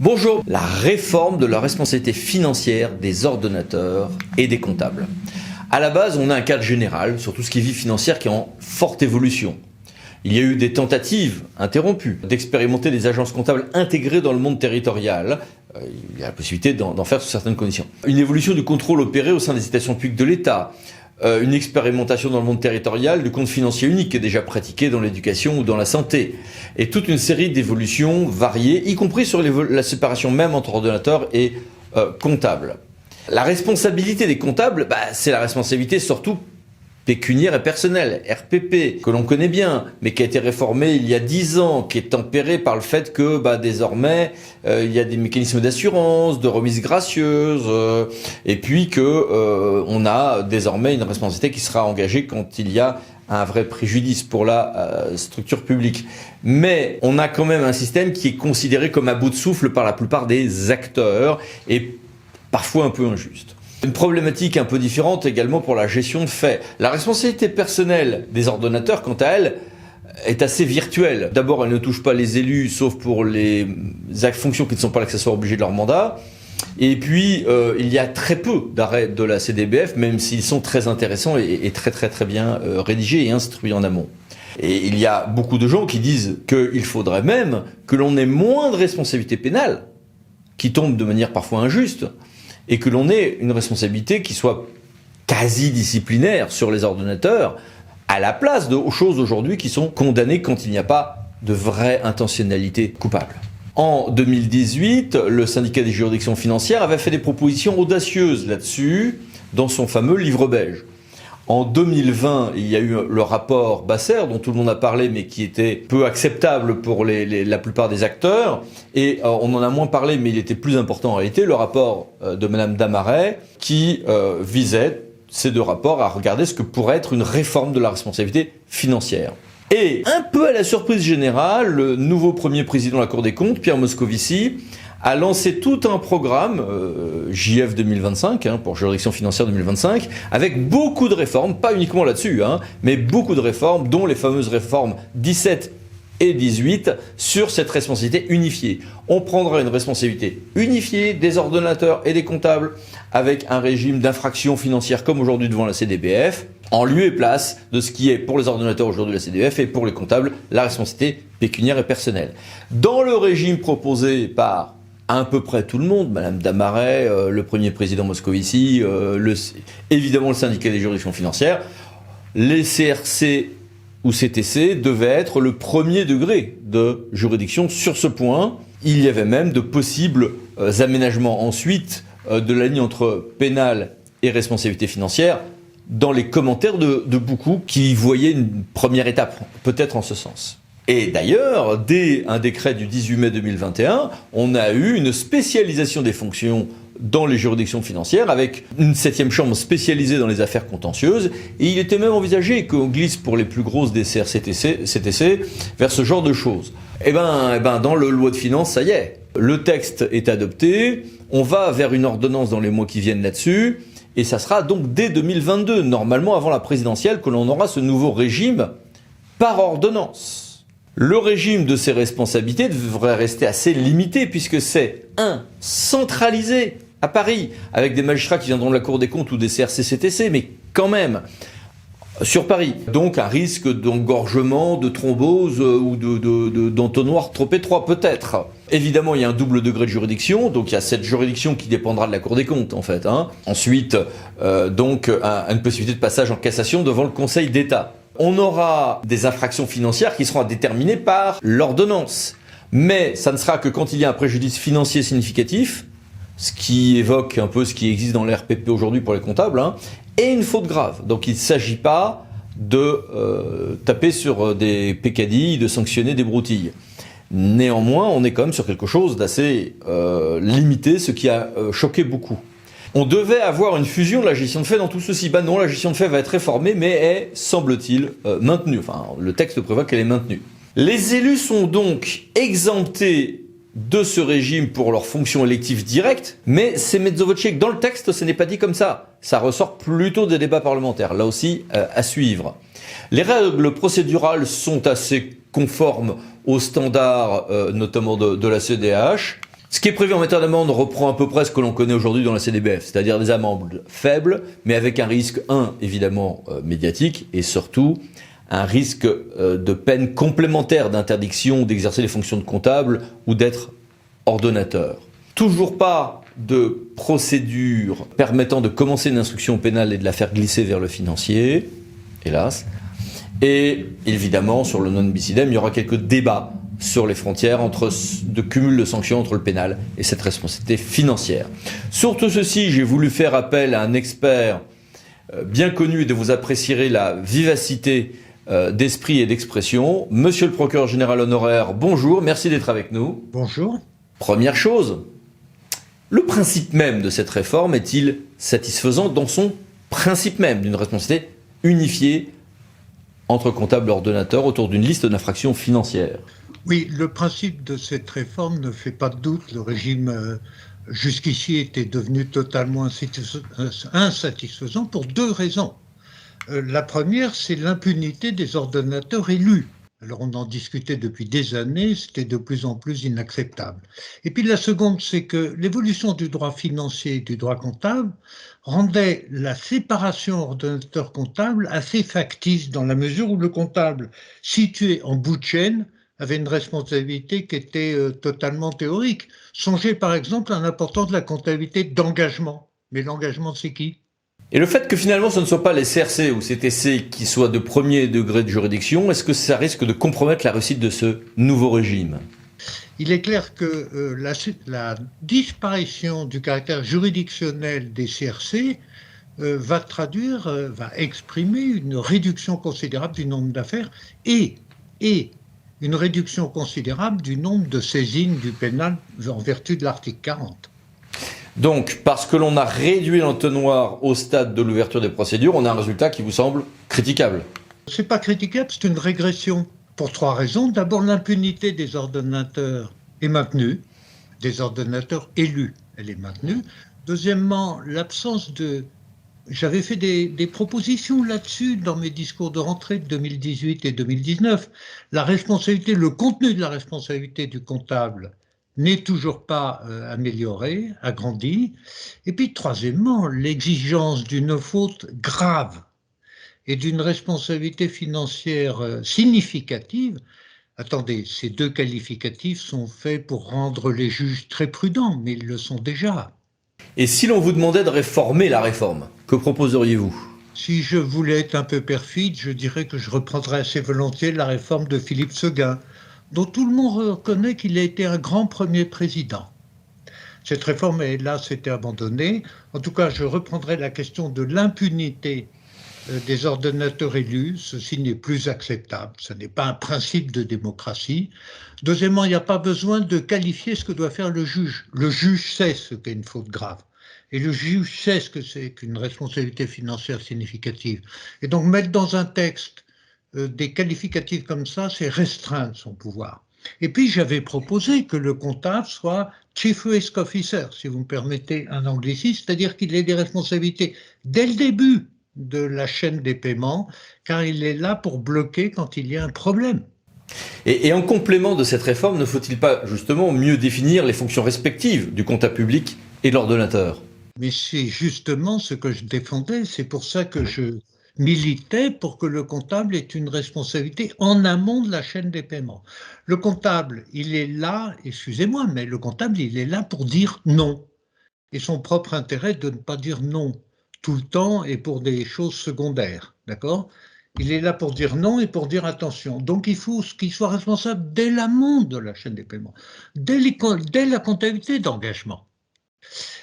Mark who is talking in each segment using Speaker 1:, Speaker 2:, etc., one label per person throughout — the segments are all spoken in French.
Speaker 1: Bonjour. La réforme de la responsabilité financière des ordonnateurs et des comptables. À la base, on a un cadre général sur tout ce qui est vie financière qui est en forte évolution. Il y a eu des tentatives interrompues d'expérimenter des agences comptables intégrées dans le monde territorial. Il y a la possibilité d'en faire sous certaines conditions. Une évolution du contrôle opéré au sein des établissements publics de l'État. Une expérimentation dans le monde territorial du compte financier unique qui est déjà pratiqué dans l'éducation ou dans la santé. Et toute une série d'évolutions variées, y compris sur la séparation même entre ordonnateurs et comptables. La responsabilité des comptables, c'est la responsabilité surtout pécuniaire et personnelle, RPP, que l'on connaît bien, mais qui a été réformé il y a 10 ans, qui est tempéré par le fait que désormais il y a des mécanismes d'assurance, de remise gracieuse, et puis que on a désormais une responsabilité qui sera engagée quand il y a un vrai préjudice pour la structure publique. Mais on a quand même un système qui est considéré comme à bout de souffle par la plupart des acteurs et parfois un peu injuste. Une problématique un peu différente également pour la gestion de faits. La responsabilité personnelle des ordonnateurs, quant à elle, est assez virtuelle. D'abord, elle ne touche pas les élus, sauf pour les fonctions qui ne sont pas l'accessoire obligé de leur mandat. Et puis, il y a très peu d'arrêts de la CDBF, même s'ils sont très intéressants et très bien rédigés et instruits en amont. Et il y a beaucoup de gens qui disent qu'il faudrait même que l'on ait moins de responsabilités pénales, qui tombent de manière parfois injuste, et que l'on ait une responsabilité qui soit quasi disciplinaire sur les ordonnateurs, à la place de choses aujourd'hui qui sont condamnées quand il n'y a pas de vraie intentionnalité coupable. En 2018, le syndicat des juridictions financières avait fait des propositions audacieuses là-dessus dans son fameux livre beige. En 2020, il y a eu le rapport Basser, dont tout le monde a parlé, mais qui était peu acceptable pour la plupart des acteurs. Et on en a moins parlé, mais il était plus important en réalité, le rapport de Madame Damaret, qui visait, ces deux rapports, à regarder ce que pourrait être une réforme de la responsabilité financière. Et un peu à la surprise générale, le nouveau premier président de la Cour des comptes, Pierre Moscovici, a lancé tout un programme, JF 2025, pour juridiction financière 2025, avec beaucoup de réformes, pas uniquement là-dessus, mais beaucoup de réformes, dont les fameuses réformes 17 et 18, sur cette responsabilité unifiée. On prendra une responsabilité unifiée des ordonnateurs et des comptables, avec un régime d'infraction financière comme aujourd'hui devant la CDBF, en lieu et place de ce qui est pour les ordonnateurs aujourd'hui la CDBF et pour les comptables la responsabilité pécuniaire et personnelle. Dans le régime proposé par à peu près tout le monde, Madame Damaret, le premier président Moscovici, évidemment le syndicat des juridictions financières, les CRC ou CTC devaient être le premier degré de juridiction sur ce point. Il y avait même de possibles aménagements ensuite de la ligne entre pénal et responsabilité financière dans les commentaires de beaucoup qui voyaient une première étape, peut-être en ce sens. Et d'ailleurs, dès un décret du 18 mai 2021, on a eu une spécialisation des fonctions dans les juridictions financières avec une 7e chambre spécialisée dans les affaires contentieuses. Et il était même envisagé qu'on glisse pour les plus grosses des CRCTC vers ce genre de choses. Dans le loi de finances, ça y est. Le texte est adopté. On va vers une ordonnance dans les mois qui viennent là-dessus. Et ça sera donc dès 2022, normalement avant la présidentielle, que l'on aura ce nouveau régime par ordonnance. Le régime de ces responsabilités devrait rester assez limité puisque c'est centralisé à Paris avec des magistrats qui viendront de la Cour des comptes ou des CRC-CTC, mais quand même sur Paris. Donc un risque d'engorgement, de thrombose ou d'entonnoir trop étroit peut-être. Évidemment, il y a un double degré de juridiction, donc il y a cette juridiction qui dépendra de la Cour des comptes en fait. Ensuite, une possibilité de passage en cassation devant le Conseil d'État. On aura des infractions financières qui seront déterminées par l'ordonnance. Mais ça ne sera que quand il y a un préjudice financier significatif, ce qui évoque un peu ce qui existe dans l'RPP aujourd'hui pour les comptables, et une faute grave. Donc il ne s'agit pas de taper sur des pécadilles, de sanctionner des broutilles. Néanmoins, on est quand même sur quelque chose d'assez limité, ce qui a choqué beaucoup. On devait avoir une fusion de la gestion de faits dans tout ceci. Non, la gestion de faits va être réformée, mais est, semble-t-il, maintenue. Enfin, le texte prévoit qu'elle est maintenue. Les élus sont donc exemptés de ce régime pour leurs fonctions électives directes, mais c'est mezzo voce. Dans le texte, ce n'est pas dit comme ça. Ça ressort plutôt des débats parlementaires. Là aussi, à suivre. Les règles procédurales sont assez conformes aux standards, notamment de la CEDH. Ce qui est prévu en matière d'amende reprend à peu près ce que l'on connaît aujourd'hui dans la CDBF, c'est-à-dire des amendes faibles, mais avec un risque, évidemment médiatique, et surtout un risque de peine complémentaire d'interdiction d'exercer les fonctions de comptable ou d'être ordonnateur. Toujours pas de procédure permettant de commencer une instruction pénale et de la faire glisser vers le financier, hélas. Et évidemment, sur le non bis idem, il y aura quelques débats sur les frontières de cumul de sanctions entre le pénal et cette responsabilité financière. Sur tout ceci, j'ai voulu faire appel à un expert bien connu, dont vous apprécierez la vivacité d'esprit et d'expression. Monsieur le procureur général honoraire, bonjour, merci d'être avec nous.
Speaker 2: Bonjour.
Speaker 1: Première chose, le principe même de cette réforme est-il satisfaisant dans son principe même d'une responsabilité unifiée entre comptables et ordonnateurs autour d'une liste d'infractions financières?
Speaker 2: Oui, le principe de cette réforme ne fait pas de doute. Le régime jusqu'ici était devenu totalement insatisfaisant pour deux raisons. La première, c'est l'impunité des ordonnateurs élus. Alors on en discutait depuis des années, c'était de plus en plus inacceptable. Et puis la seconde, c'est que l'évolution du droit financier et du droit comptable rendait la séparation ordonnateur-comptable assez factice dans la mesure où le comptable, situé en bout de chaîne, avait une responsabilité qui était totalement théorique. Songez par exemple à l'importance de la comptabilité d'engagement. Mais l'engagement, c'est qui ?
Speaker 1: Et le fait que finalement ce ne soit pas les CRC ou CTC qui soient de premier degré de juridiction, est-ce que ça risque de compromettre la réussite de ce nouveau régime ?
Speaker 2: Il est clair que la disparition du caractère juridictionnel des CRC va exprimer une réduction considérable du nombre d'affaires et une réduction considérable du nombre de saisines du pénal en vertu de l'article 40.
Speaker 1: Donc, parce que l'on a réduit l'entonnoir au stade de l'ouverture des procédures, on a un résultat qui vous semble critiquable.
Speaker 2: C'est pas critiquable, c'est une régression. Pour trois raisons. D'abord, l'impunité des ordonnateurs est maintenue, des ordonnateurs élus, elle est maintenue. Deuxièmement, l'absence de... J'avais fait des propositions là-dessus dans mes discours de rentrée de 2018 et 2019. La responsabilité, le contenu de la responsabilité du comptable n'est toujours pas amélioré, agrandi. Et puis, troisièmement, l'exigence d'une faute grave et d'une responsabilité financière significative. Attendez, ces deux qualificatifs sont faits pour rendre les juges très prudents, mais ils le sont déjà.
Speaker 1: Et si l'on vous demandait de réformer la réforme, que proposeriez-vous ?
Speaker 2: Si je voulais être un peu perfide, je dirais que je reprendrais assez volontiers la réforme de Philippe Séguin, dont tout le monde reconnaît qu'il a été un grand premier président. Cette réforme, hélas, été abandonnée. En tout cas, je reprendrai la question de l'impunité des ordonnateurs élus. Ceci n'est plus acceptable. Ce n'est pas un principe de démocratie. Deuxièmement, il n'y a pas besoin de qualifier ce que doit faire le juge. Le juge sait ce qu'est une faute grave. Et le juge sait ce que c'est qu'une responsabilité financière significative. Et donc, mettre dans un texte des qualificatifs comme ça, c'est restreindre son pouvoir. Et puis, j'avais proposé que le comptable soit Chief Risk Officer, si vous me permettez un anglicisme, c'est-à-dire qu'il ait des responsabilités dès le début de la chaîne des paiements, car il est là pour bloquer quand il y a un problème.
Speaker 1: Et en complément de cette réforme, ne faut-il pas justement mieux définir les fonctions respectives du comptable public et de l'ordonnateur ?
Speaker 2: Mais c'est justement ce que je défendais, c'est pour ça que je militait pour que le comptable ait une responsabilité en amont de la chaîne des paiements. Le comptable, il est là, excusez-moi, mais le comptable, il est là pour dire non. Et son propre intérêt de ne pas dire non tout le temps et pour des choses secondaires, d'accord ? Il est là pour dire non et pour dire attention. Donc il faut qu'il soit responsable dès l'amont de la chaîne des paiements, dès la comptabilité d'engagement.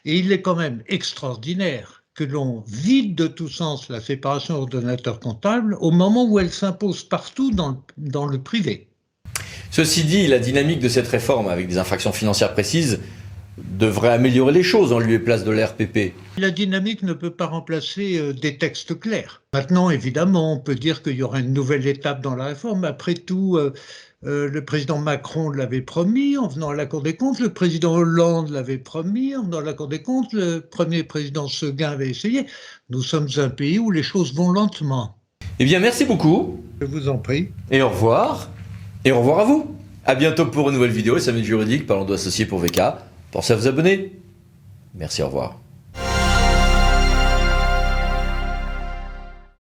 Speaker 2: Et il est quand même extraordinaire que l'on vide de tout sens la séparation ordonnateur-comptable au moment où elle s'impose partout dans le privé.
Speaker 1: Ceci dit, la dynamique de cette réforme, avec des infractions financières précises, devrait améliorer les choses en lieu et place de l'RPP.
Speaker 2: La dynamique ne peut pas remplacer des textes clairs. Maintenant, évidemment, on peut dire qu'il y aura une nouvelle étape dans la réforme. Après tout, le président Macron l'avait promis en venant à la Cour des comptes, le président Hollande l'avait promis en venant à la Cour des comptes, le premier président Séguin avait essayé. Nous sommes un pays où les choses vont lentement.
Speaker 1: Eh bien, merci beaucoup.
Speaker 2: Je vous en prie.
Speaker 1: Et au revoir. Et au revoir à vous. À bientôt pour une nouvelle vidéo. Les Minutes Juridiques, parlons d'associés pour VK. Pensez à vous abonner. Merci, au revoir.